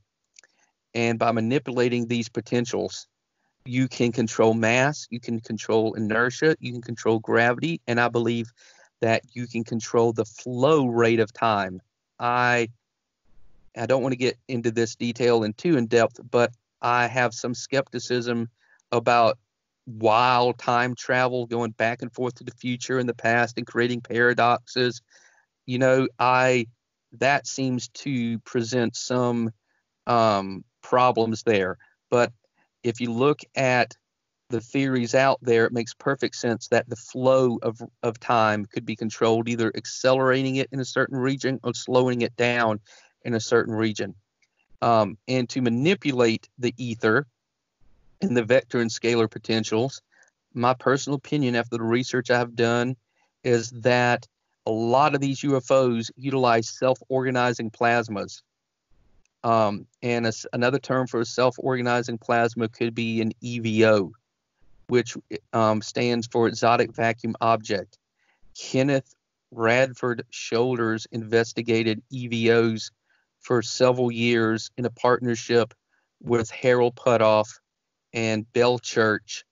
And by manipulating these potentials, you can control mass, you can control inertia, you can control gravity, and I believe that you can control the flow rate of time. I don't want to get into this detail and too in depth, but I have some skepticism about wild time travel, going back and forth to the future and the past and creating paradoxes. That seems to present some problems there. But if you look at the theories out there, it makes perfect sense that the flow of time could be controlled, either accelerating it in a certain region or slowing it down in a certain region. And to manipulate the ether and the vector and scalar potentials, my personal opinion after the research I've done is that a lot of these UFOs utilize self-organizing plasmas. Another term for a self-organizing plasma could be an EVO, which stands for Exotic Vacuum Object. Kenneth Radford Shoulders investigated EVOs for several years in a partnership with Harold Putoff and Bell Church,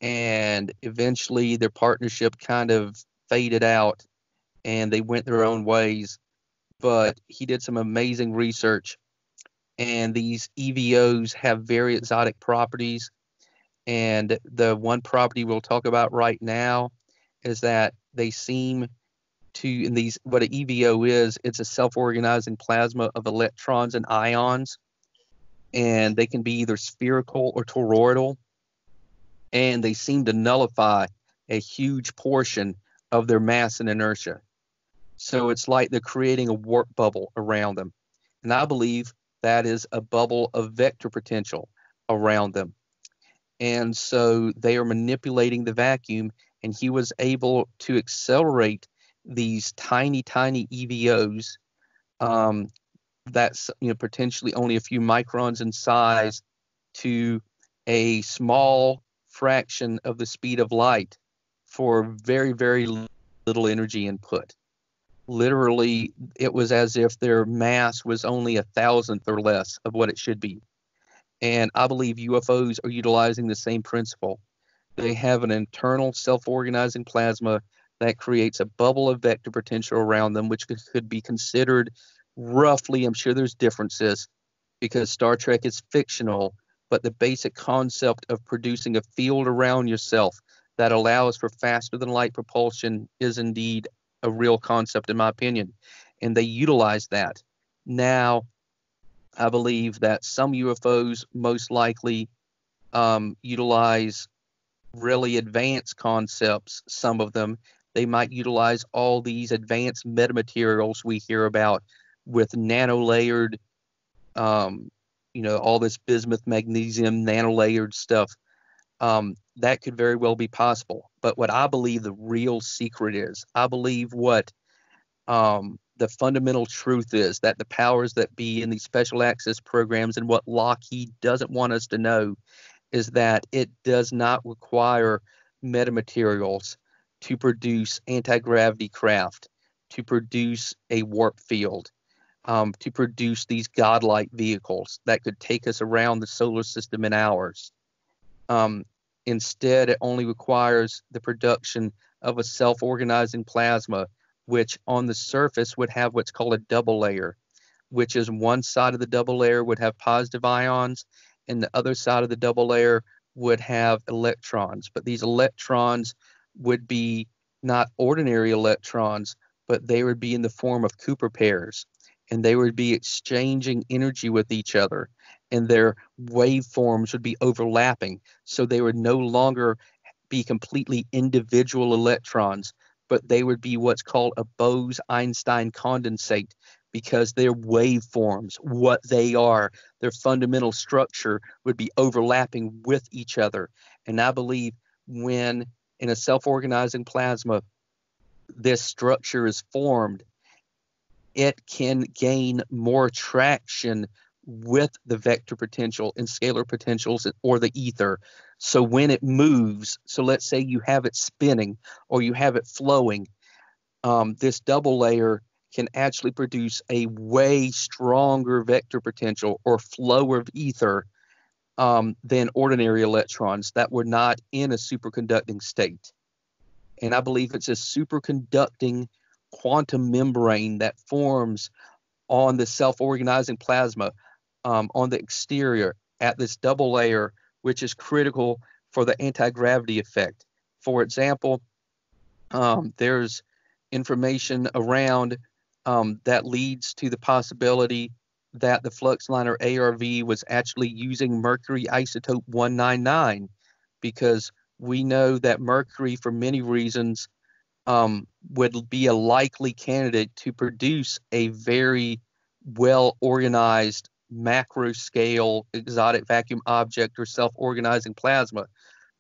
and eventually their partnership kind of faded out and they went their own ways. But he did some amazing research, and these EVOs have very exotic properties. And the one property we'll talk about right now is that they seem to, what an EVO is, it's a self-organizing plasma of electrons and ions, and they can be either spherical or toroidal, and they seem to nullify a huge portion of their mass and inertia. So it's like they're creating a warp bubble around them. And I believe that is a bubble of vector potential around them. And so they are manipulating the vacuum, and he was able to accelerate these tiny, tiny EVOs that's potentially only a few microns in size to a small fraction of the speed of light for very, very little energy input. Literally, it was as if their mass was only 1,000th or less of what it should be. And I believe UFOs are utilizing the same principle. They have an internal self-organizing plasma that creates a bubble of vector potential around them, which could be considered roughly, I'm sure there's differences because Star Trek is fictional, but the basic concept of producing a field around yourself that allows for faster than light propulsion is indeed a real concept in my opinion, and they utilize that. Now, I believe that some UFOs most likely utilize really advanced concepts. Some of them, they might utilize all these advanced metamaterials we hear about with nano-layered, all this bismuth, magnesium, nano-layered stuff. That could very well be possible. But what I believe the real secret is, I believe what the fundamental truth is, that the powers that be in these special access programs and what Lockheed doesn't want us to know is that it does not require metamaterials to produce anti-gravity craft, to produce a warp field, to produce these godlike vehicles that could take us around the solar system in hours. Instead, it only requires the production of a self-organizing plasma, which on the surface would have what's called a double layer, which is one side of the double layer would have positive ions, and the other side of the double layer would have electrons. But these electrons would be not ordinary electrons, but they would be in the form of Cooper pairs, and they would be exchanging energy with each other, and their waveforms would be overlapping. So they would no longer be completely individual electrons, but they would be what's called a Bose-Einstein condensate, because their waveforms, what they are, their fundamental structure would be overlapping with each other. And I believe when in a self-organizing plasma, this structure is formed, it can gain more traction with the vector potential and scalar potentials or the ether. So when it moves, so let's say you have it spinning or you have it flowing, this double layer can actually produce a way stronger vector potential or flow of ether than ordinary electrons that were not in a superconducting state. and I believe it's a superconducting quantum membrane that forms on the self-organizing plasma on the exterior at this double layer, which is critical for the anti-gravity effect. For example, there's information around that leads to the possibility that the Fluxliner ARV was actually using mercury isotope 199, because we know that mercury, for many reasons, would be a likely candidate to produce a very well-organized macro-scale exotic vacuum object or self-organizing plasma.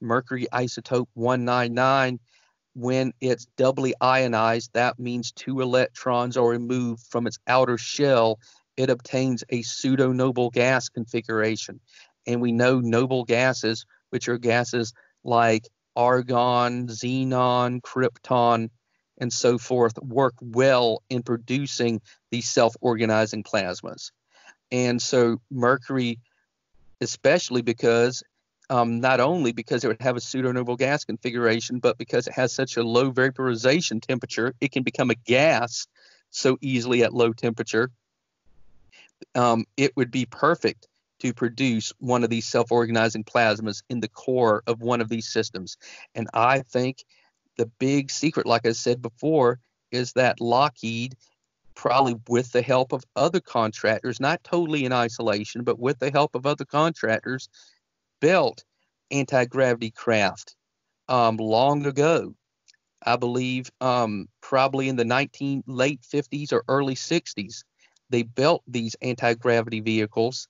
Mercury isotope 199, when it's doubly ionized, that means 2 electrons are removed from its outer shell. It obtains a pseudo-noble gas configuration. And we know noble gases, which are gases like argon, xenon, krypton, and so forth, work well in producing these self-organizing plasmas. And so mercury, especially because not only because it would have a pseudo-noble gas configuration, but because it has such a low vaporization temperature, it can become a gas so easily at low temperature. It would be perfect to produce one of these self-organizing plasmas in the core of one of these systems. And I think the big secret, like I said before, is that Lockheed, probably with the help of other contractors, not totally in isolation, but with the help of other contractors, built anti-gravity craft long ago. I believe probably in the late 50s or early 60s, they built these anti-gravity vehicles,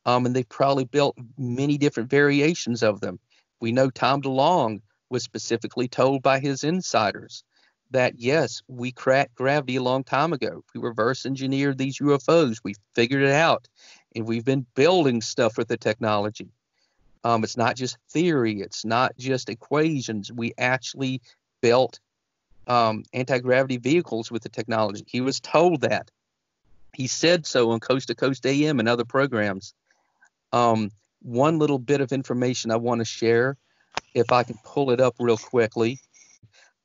and they probably built many different variations of them. We know Tom DeLonge was specifically told by his insiders that, yes, we cracked gravity a long time ago. We reverse engineered these UFOs. We figured it out, and we've been building stuff with the technology. It's not just theory. It's not just equations. We actually built anti-gravity vehicles with the technology. He was told that. He said so on Coast to Coast AM and other programs. One little bit of information I want to share, if I can pull it up real quickly.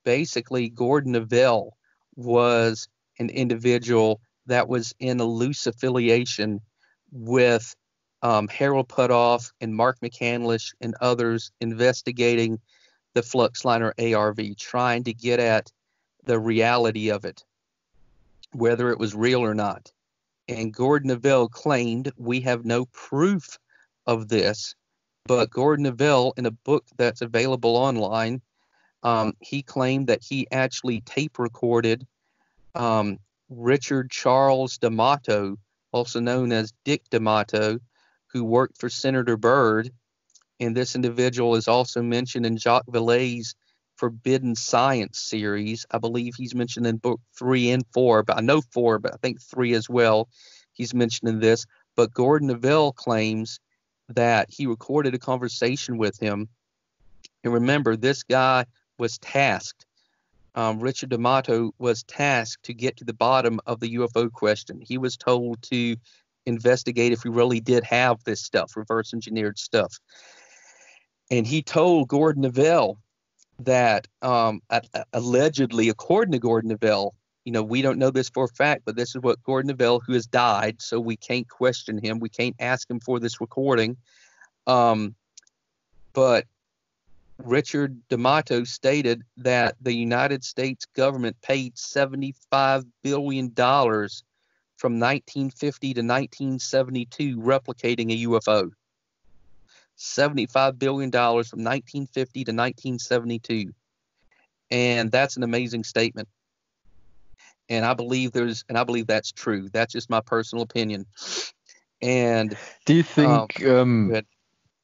Basically, Gordon Noel was an individual that was in a loose affiliation with Harold Putoff and Mark McCandlish and others investigating the Fluxliner ARV, trying to get at the reality of it, whether it was real or not. And Gordon Noel claimed, we have no proof of this, but Gordon Noel, in a book that's available online, he claimed that he actually tape recorded Richard Charles D'Amato, also known as Dick D'Amato, who worked for Senator Byrd. And this individual is also mentioned in Jacques Vallée's Forbidden Science series. I believe he's mentioned in book 3 and 4, but I know 4, but I think 3 as well. He's mentioned in this. But Gordon Noel claims that he recorded a conversation with him. And remember, this guy was tasked. Richard D'Amato was tasked to get to the bottom of the UFO question. He was told to investigate if we really did have this stuff, reverse engineered stuff. And he told Gordon Noel that allegedly, according to Gordon Noel, we don't know this for a fact, but this is what Gordon Noel, who has died, so we can't question him. We can't ask him for this recording. But Richard D'Amato stated that the United States government paid $75 billion from 1950 to 1972 replicating a UFO. $75 billion from 1950 to 1972. And that's an amazing statement. And I believe that's true. That's just my personal opinion. And do you think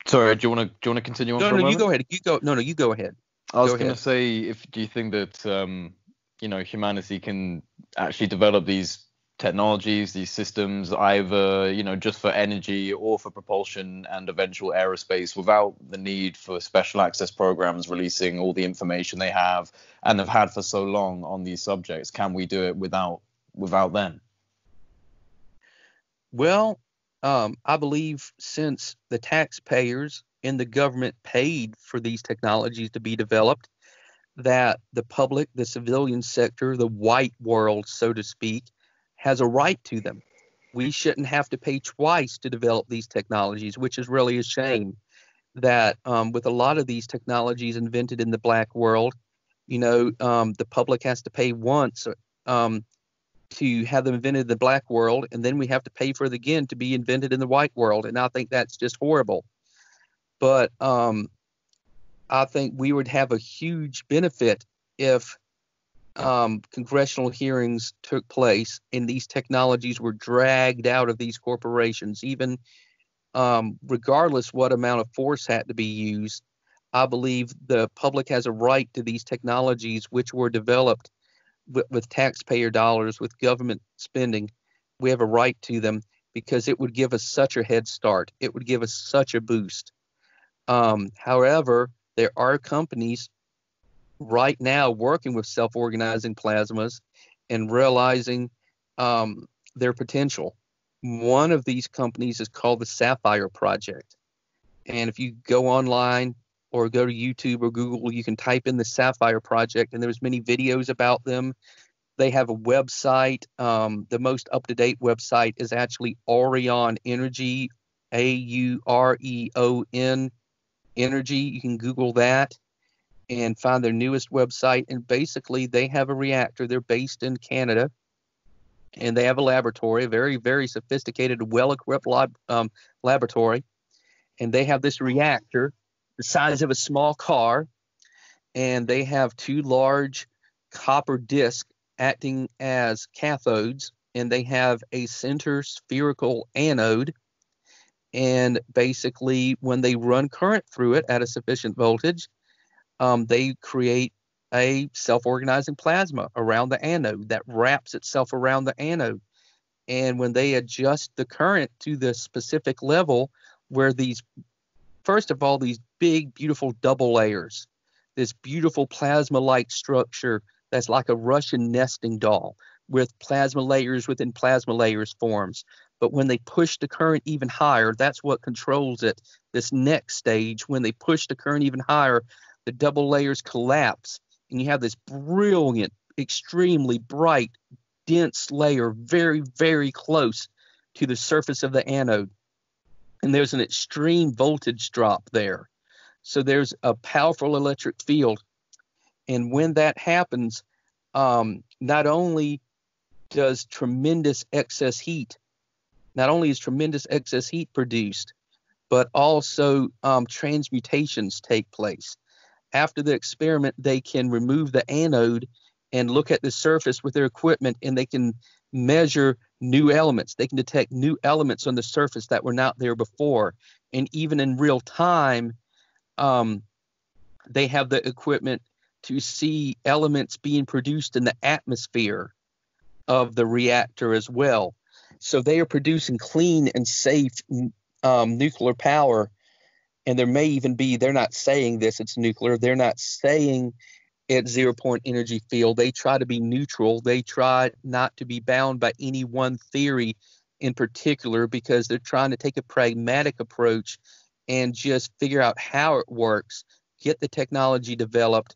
sorry, do you want to continue on for a moment? You go ahead. You go ahead. I was going to say, do you think that humanity can actually develop these technologies, these systems, either just for energy or for propulsion and eventual aerospace, without the need for special access programs releasing all the information they have and have had for so long on these subjects? Can we do it without them? Well, I believe since the taxpayers and the government paid for these technologies to be developed, that the public, the civilian sector, the white world, so to speak, has a right to them. We shouldn't have to pay twice to develop these technologies, which is really a shame that with a lot of these technologies invented in the black world, the public has to pay once to have them invented in the black world, and then we have to pay for it again to be invented in the white world. And I think that's just horrible. But I think we would have a huge benefit if congressional hearings took place and these technologies were dragged out of these corporations, even regardless what amount of force had to be used. I believe the public has a right to these technologies, which were developed with taxpayer dollars, with government spending. We have a right to them because it would give us such a head start. It would give us such a boost. However, there are companies right now working with self-organizing plasmas and realizing their potential. One of these companies is called the Sapphire Project. And if you go online or go to YouTube or Google, you can type in the Sapphire Project, and there's many videos about them. They have a website. The most up-to-date website is actually Aureon Energy, Aureon Energy. You can Google that and find their newest website. And basically, they have a reactor. They're based in Canada, and they have a laboratory, a very, very sophisticated, well-equipped laboratory. And they have this reactor the size of a small car, and they have two large copper discs acting as cathodes, and they have a center spherical anode. And basically, when they run current through it at a sufficient voltage, they create a self-organizing plasma around the anode that wraps itself around the anode. And when they adjust the current to the specific level where first of all, these big, beautiful double layers, this beautiful plasma-like structure that's like a Russian nesting doll with plasma layers within plasma layers forms. But when they push the current even higher, that's what controls it. This next stage, when they push the current even higher, the double layers collapse, and you have this brilliant, extremely bright, dense layer very, very close to the surface of the anode. And there's an extreme voltage drop there. So there's a powerful electric field. And when that happens, not only is tremendous excess heat produced, but also transmutations take place. After the experiment, they can remove the anode and look at the surface with their equipment, and they can measure new elements. They can detect new elements on the surface that were not there before. And even in real time, they have the equipment to see elements being produced in the atmosphere of the reactor as well. So they are producing clean and safe nuclear power. And there may even be, they're not saying this, it's nuclear. They're not saying it's 0-point energy field. They try to be neutral. They try not to be bound by any one theory in particular, because they're trying to take a pragmatic approach and just figure out how it works, get the technology developed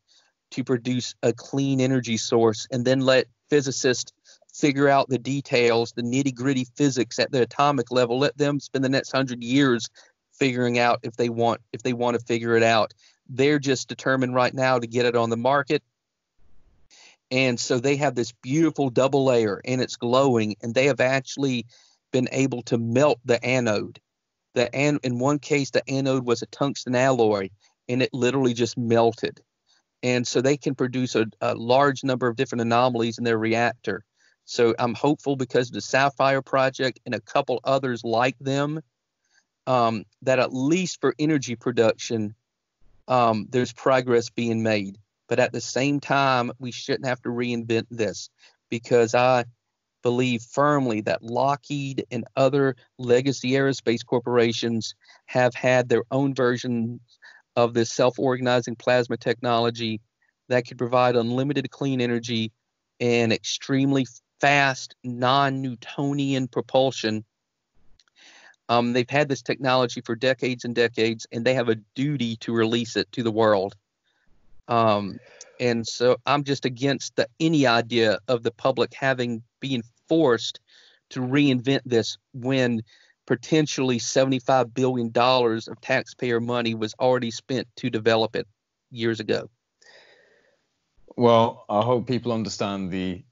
to produce a clean energy source, and then let physicists figure out the details, the nitty-gritty physics at the atomic level. Let them spend the next 100 years figuring out if they want to figure it out. They're just determined right now to get it on the market. And so they have this beautiful double layer, and it's glowing, and they have actually been able to melt the anode. In one case, the anode was a tungsten alloy, and it literally just melted. And so they can produce a large number of different anomalies in their reactor. So I'm hopeful, because of the Sapphire Project and a couple others like them, that at least for energy production, there's progress being made. But at the same time, we shouldn't have to reinvent this, because I believe firmly that Lockheed and other legacy aerospace corporations have had their own versions of this self-organizing plasma technology that could provide unlimited clean energy and extremely fast non-Newtonian propulsion. They've had this technology for decades and decades, and they have a duty to release it to the world. And so I'm just against any idea of the public being forced to reinvent this when potentially $75 billion of taxpayer money was already spent to develop it years ago. Well, I hope people understand the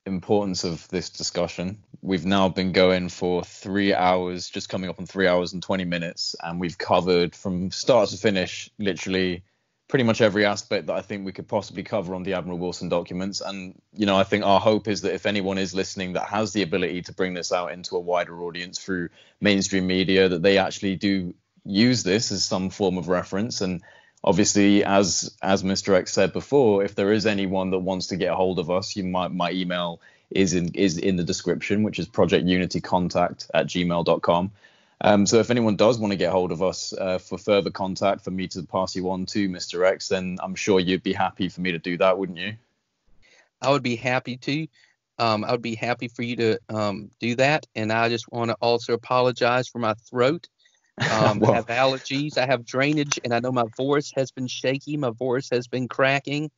importance of this discussion. We've now been going for 3 hours, just coming up on 3 hours and 20 minutes, and we've covered from start to finish literally pretty much every aspect that I think we could possibly cover on the Admiral Wilson documents. And, I think our hope is that if anyone is listening that has the ability to bring this out into a wider audience through mainstream media, that they actually do use this as some form of reference. And obviously, as Mr. X said before, if there is anyone that wants to get a hold of us, my email is in the description, which is projectunitycontact@gmail.com. So if anyone does want to get hold of us for further contact, for me to pass you on to Mr. X, then I'm sure you'd be happy for me to do that, wouldn't you? I would be happy to. I would be happy for you to do that. And I just want to also apologize for my throat. I have allergies, I have drainage, and I know my voice has been shaky. My voice has been cracking.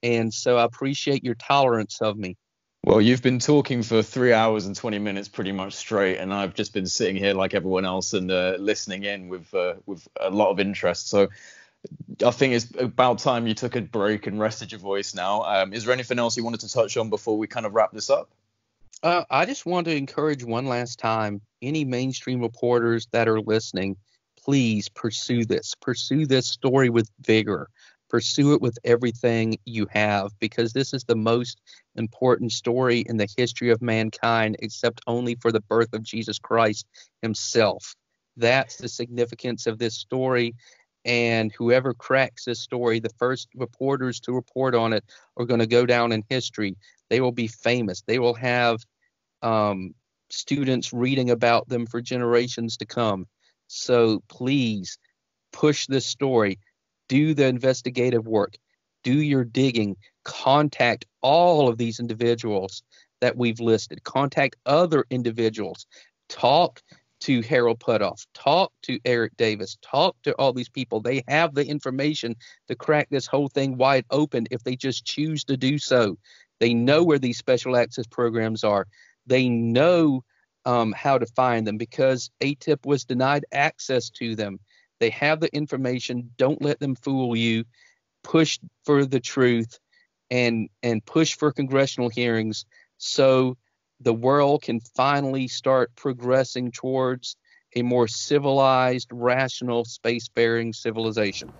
And so I appreciate your tolerance of me. Well, you've been talking for 3 hours and 20 minutes pretty much straight, and I've just been sitting here like everyone else and listening in with a lot of interest. So I think it's about time you took a break and rested your voice now. Is there anything else you wanted to touch on before we kind of wrap this up? I just want to encourage one last time, any mainstream reporters that are listening, please pursue this. Pursue this story with vigor. Pursue it with everything you have, because this is the most important story in the history of mankind, except only for the birth of Jesus Christ himself. That's the significance of this story. And whoever cracks this story, the first reporters to report on it, are going to go down in history. They will be famous. They will have students reading about them for generations to come. So please push this story. Do the investigative work. Do your digging. Contact all of these individuals that we've listed. Contact other individuals. Talk to Harold Putoff. Talk to Eric Davis. Talk to all these people. They have the information to crack this whole thing wide open if they just choose to do so. They know where these special access programs are. They know how to find them because AATIP was denied access to them. They have the information. Don't let them fool you. Push for the truth and push for congressional hearings so the world can finally start progressing towards a more civilized, rational, spacefaring civilization.